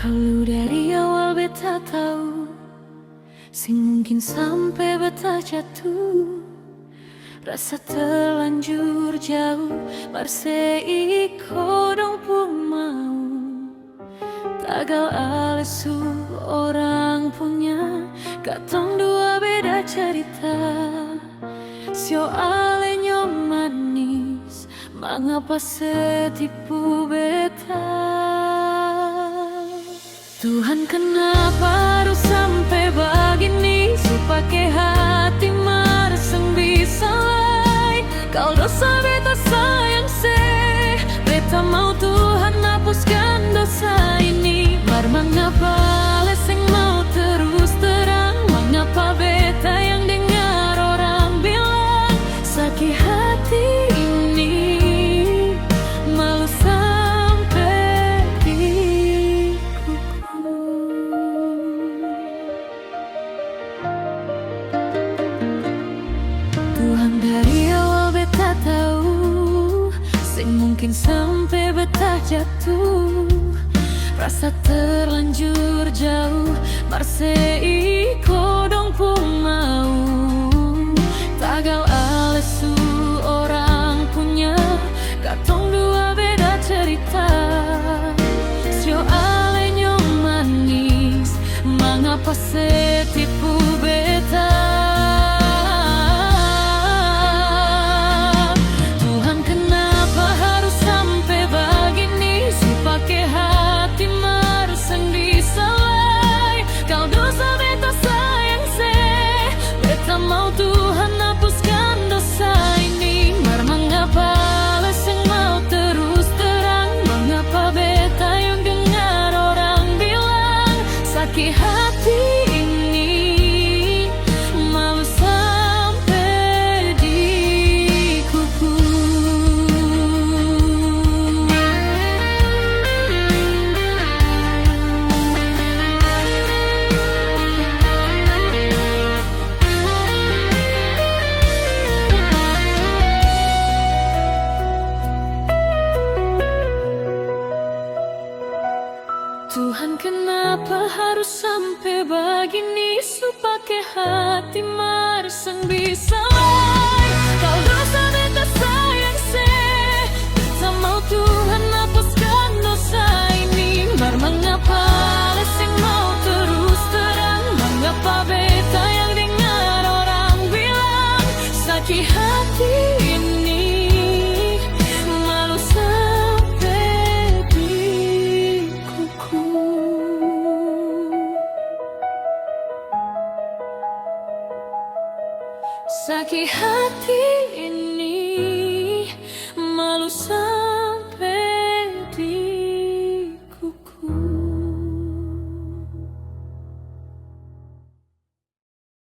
Kalau dari awal beta tahu, sing mungkin sampai beta jatuh. Rasa terlanjur jauh, marsei kodong pun mau. Tagal alesu orang punya, katong dua beda cerita. Sio ale manis, mengapa setipu beta? Tuhan, kenapa harus sampai begini? Supake hati mereseng bisa lai. Kau dosa beta sayang se, beta mau Tuhan hapuskan dosa ini. Mengapa leseng mau terus terang? Mengapa beta yang dengar orang bilang sakit hati ini? Malu sampai di kuku. Tuhan, dari awal beta tahu, sing mungkin sampai beta jatuh. Rasa terlanjur jauh, marsei kodong pun mau. Tagal alesu orang punya, katong dua beda cerita. Sio ale manis, mengapa setipu beta? Tuhan, kenapa harus sampai begini? Supake hati mereseng bisa lai. Kau dosa beta sayang se, beta mau Tuhan hapuskan dosa ini. Mengapa leseng mau terus terang? Mengapa beta yang dengar orang bilang sakit hati ini? Malu sampai di kuku. Tuhan, kenapa harus sampai begini? Supake hati mereseng bisa lai. Kau dosa beta sayang se, beta mau Tuhan hapuskan dosa ini. Mengapa leseng mau terus terang? Mengapa beta yang dengar orang bilang sakit hati ini? Malu sampai di kuku. Sakit hati ini.